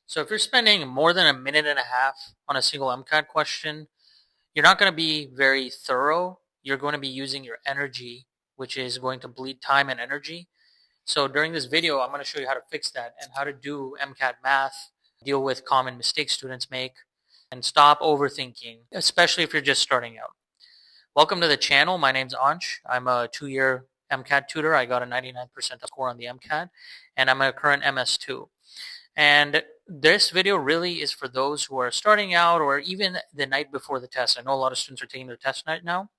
So if you're spending more than a minute and a half on a single MCAT question, you're not going to be very thorough. You're going to be using your energy, which is going to bleed time and energy. So during this video, I'm going to show you how to fix that and how to do MCAT math, deal with common mistakes students make, and stop overthinking, especially if you're just starting out. Welcome to the channel. My name's Ansh. I'm a 2-year MCAT tutor. I got a 99% score on the MCAT, and I'm a current MS2. And this video really is for those who are starting out or even the night before the test. I know a lot of students are taking their test right now.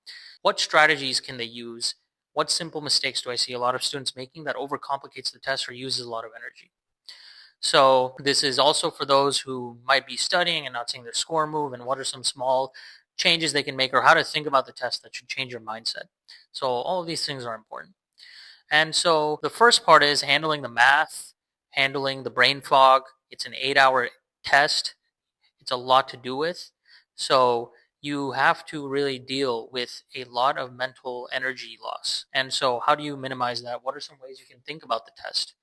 What strategies can they use? What simple mistakes do I see a lot of students making that overcomplicates the test or uses a lot of energy? So this is also for those who might be studying and not seeing their score move, and what are some small changes they can make, or how to think about the test that should change your mindset. So all of these things are important. And so the first part is handling the math, handling the brain fog. It's an 8-hour test. It's a lot to do with. So you have to really deal with a lot of mental energy loss. And so how do you minimize that? What are some ways you can think about the test?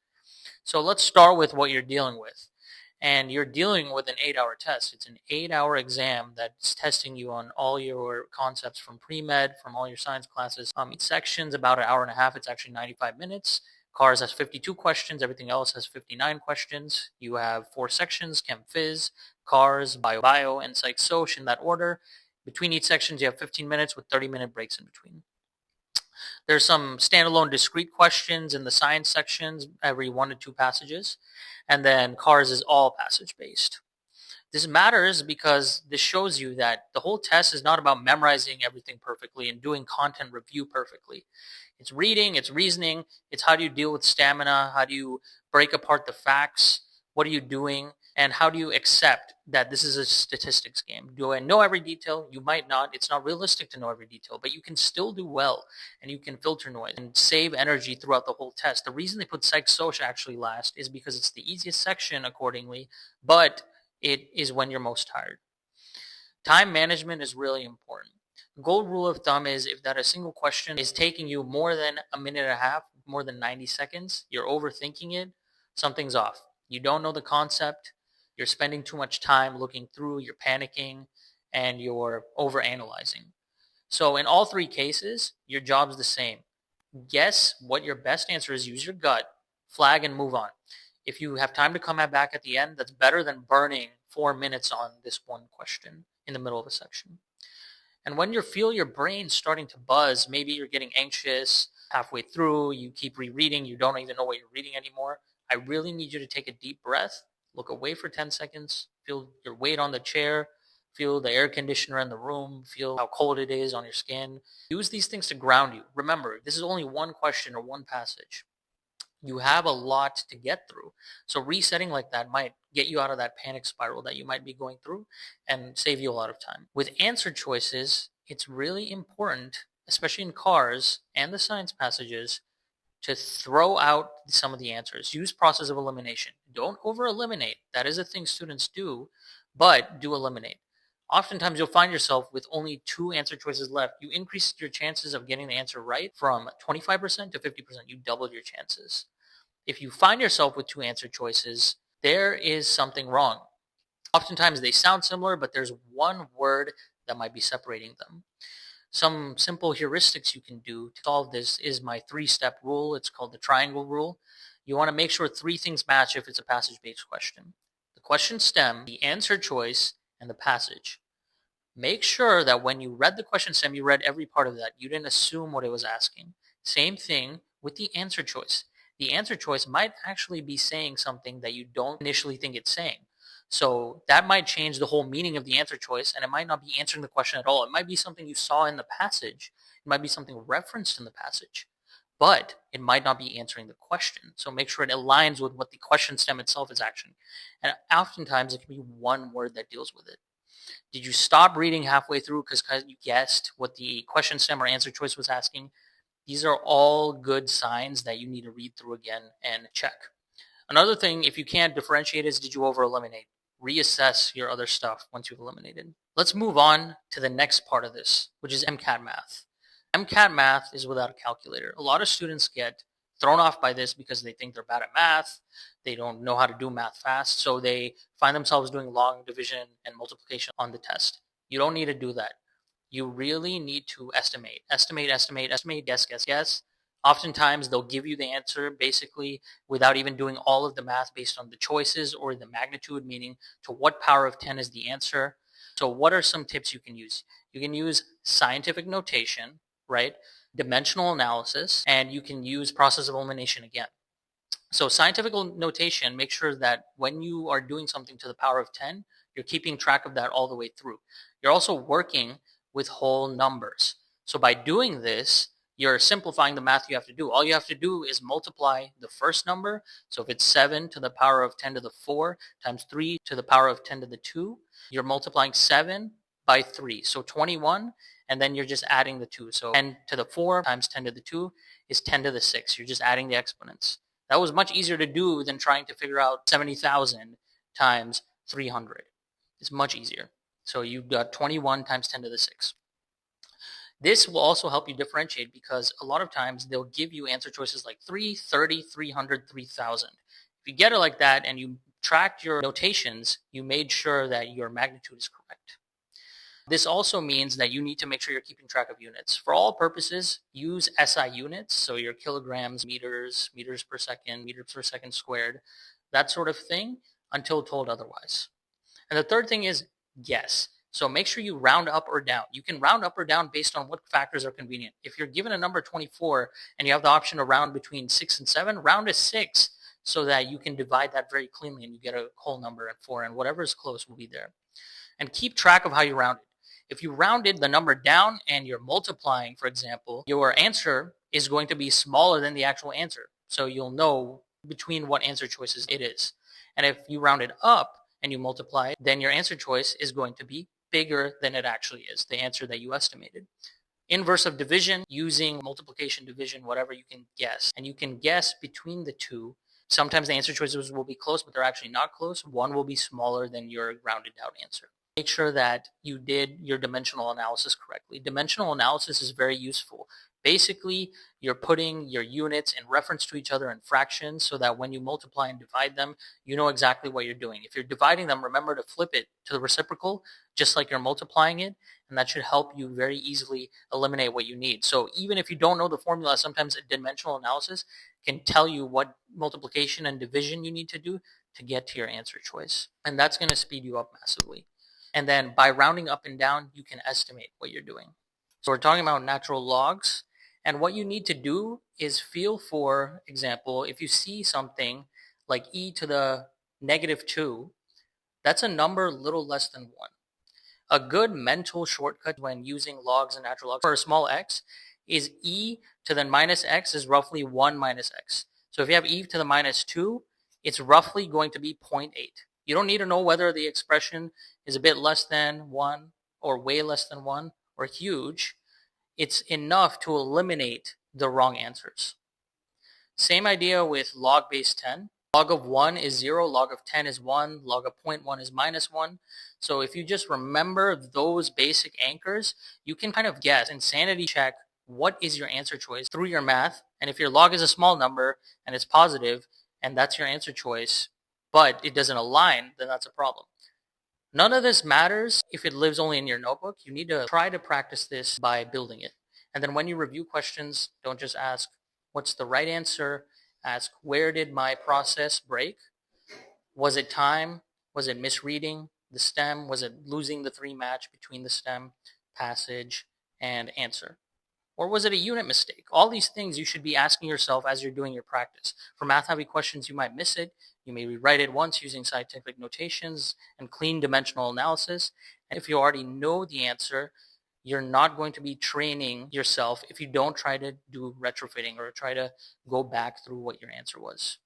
So let's start with what you're dealing with. And you're dealing with an 8-hour test. It's an 8-hour exam that's testing you on all your concepts from pre-med, from all your science classes. Each section's about an hour and a half. It's actually 95 minutes. Cars has 52 questions. Everything else has 59 questions. You have 4 sections: Chem Phys, Cars, Bio, and Psych Soc in that order. Between each sections, you have 15 minutes with 30-minute breaks in between. There's some standalone discrete questions in the science sections every 1 to 2 passages. And then Cars is all passage based. This matters because this shows you that the whole test is not about memorizing everything perfectly and doing content review perfectly. It's reading, it's reasoning, it's how do you deal with stamina, how do you break apart the facts, what are you doing, and how do you accept that this is a statistics game? Do I know every detail? You might not. It's not realistic to know every detail, but you can still do well, and you can filter noise and save energy throughout the whole test. The reason they put Psych Soc actually last is because it's the easiest section accordingly, but it is when you're most tired. Time management is really important. The gold rule of thumb is if that a single question is taking you more than a minute and a half, more than 90 seconds, you're overthinking it, something's off. You don't know the concept, you're spending too much time looking through, you're panicking, and you're overanalyzing. So in all 3 cases, your job's the same. Guess what your best answer is, use your gut, flag, and move on. If you have time to come back at the end, that's better than burning 4 minutes on this one question in the middle of a section. And when you feel your brain starting to buzz, maybe you're getting anxious halfway through, you keep rereading, you don't even know what you're reading anymore, I really need you to take a deep breath, look away for 10 seconds, feel your weight on the chair, feel the air conditioner in the room, feel how cold it is on your skin. Use these things to ground you. Remember, this is only one question or one passage. You have a lot to get through. So resetting like that might get you out of that panic spiral that you might be going through and save you a lot of time. With answer choices, it's really important, especially in Cars and the science passages, to throw out some of the answers. Use process of elimination. Don't over eliminate. That is a thing students do, but do eliminate. Oftentimes you'll find yourself with only 2 answer choices left. You increase your chances of getting the answer right from 25% to 50%. You doubled your chances. If you find yourself with 2 answer choices, there is something wrong. Oftentimes they sound similar, but there's one word that might be separating them. Some simple heuristics you can do to solve this is my 3-step rule. It's called the triangle rule. You want to make sure 3 things match if it's a passage-based question: the question stem, the answer choice, and the passage. Make sure that when you read the question stem, you read every part of that. You didn't assume what it was asking. Same thing with the answer choice. The answer choice might actually be saying something that you don't initially think it's saying. So that might change the whole meaning of the answer choice, and it might not be answering the question at all. It might be something you saw in the passage. It might be something referenced in the passage, but it might not be answering the question. So make sure it aligns with what the question stem itself is actually. And oftentimes it can be one word that deals with it. Did you stop reading halfway through because you guessed what the question stem or answer choice was asking? These are all good signs that you need to read through again and check. Another thing, if you can't differentiate, is did you over-eliminate? Reassess your other stuff once you've eliminated. Let's move on to the next part of this, which is MCAT Math. MCAT Math is without a calculator. A lot of students get thrown off by this because they think they're bad at math. They don't know how to do math fast. So they find themselves doing long division and multiplication on the test. You don't need to do that. You really need to estimate, guess. Oftentimes they'll give you the answer basically without even doing all of the math based on the choices or the magnitude, meaning to what power of 10 is the answer. So what are some tips you can use? You can use scientific notation, right? Dimensional analysis, and you can use process of elimination again. So scientific notation, make sure that when you are doing something to the power of 10, you're keeping track of that all the way through. You're also working with whole numbers. So by doing this, you're simplifying the math you have to do. All you have to do is multiply the first number. So if it's 7 to the power of 10 to the 4 times 3 to the power of 10 to the 2, you're multiplying 7 by 3. So 21, and then you're just adding the 2. So 10 to the 4 times 10 to the 2 is 10 to the 6. You're just adding the exponents. That was much easier to do than trying to figure out 70,000 times 300. It's much easier. So you've got 21 times 10 to the 6. This will also help you differentiate because a lot of times they'll give you answer choices like 3, 30, 300, 3,000. If you get it like that and you tracked your notations, you made sure that your magnitude is correct. This also means that you need to make sure you're keeping track of units. For all purposes, use SI units, so your kilograms, meters, meters per second squared, that sort of thing, until told otherwise. And the third thing is guess. So make sure you round up or down. You can round up or down based on what factors are convenient. If you're given a number 24 and you have the option to round between 6 and 7, round to 6 so that you can divide that very cleanly and you get a whole number at 4, and whatever is close will be there. And keep track of how you rounded. If you rounded the number down and you're multiplying, for example, your answer is going to be smaller than the actual answer. So you'll know between what answer choices it is. And if you round it up and you multiply, then your answer choice is going to be bigger than it actually is, the answer that you estimated. Inverse of division, using multiplication, division, whatever you can guess. And you can guess between the two. Sometimes the answer choices will be close, but they're actually not close. One will be smaller than your rounded out answer. Make sure that you did your dimensional analysis correctly. Dimensional analysis is very useful. Basically, you're putting your units in reference to each other in fractions so that when you multiply and divide them, you know exactly what you're doing. If you're dividing them, remember to flip it to the reciprocal, just like you're multiplying it, and that should help you very easily eliminate what you need. So even if you don't know the formula, sometimes a dimensional analysis can tell you what multiplication and division you need to do to get to your answer choice. And that's going to speed you up massively. And then by rounding up and down, you can estimate what you're doing. So we're talking about natural logs. And what you need to do is feel, for example, if you see something like e to the negative 2, that's a number little less than 1. A good mental shortcut when using logs and natural logs for a small x is e to the minus x is roughly 1 minus x. So if you have e to the minus 2, it's roughly going to be 0.8. You don't need to know whether the expression is a bit less than 1 or way less than 1 or huge. It's enough to eliminate the wrong answers. Same idea with log base 10. Log of 1 is 0, log of 10 is 1, log of 0.1 is minus 1. So if you just remember those basic anchors, you can kind of guess and sanity check what is your answer choice through your math. And if your log is a small number and it's positive and that's your answer choice, but it doesn't align, then that's a problem. None of this matters if it lives only in your notebook. You need to try to practice this by building it. And then when you review questions, don't just ask, what's the right answer? Ask, where did my process break? Was it time? Was it misreading the stem? Was it losing the 3 match between the stem, passage, and answer? Or was it a unit mistake? All these things you should be asking yourself as you're doing your practice. For math-heavy questions, you might miss it. You may rewrite it once using scientific notations and clean dimensional analysis. And if you already know the answer, you're not going to be training yourself if you don't try to do retrofitting or try to go back through what your answer was.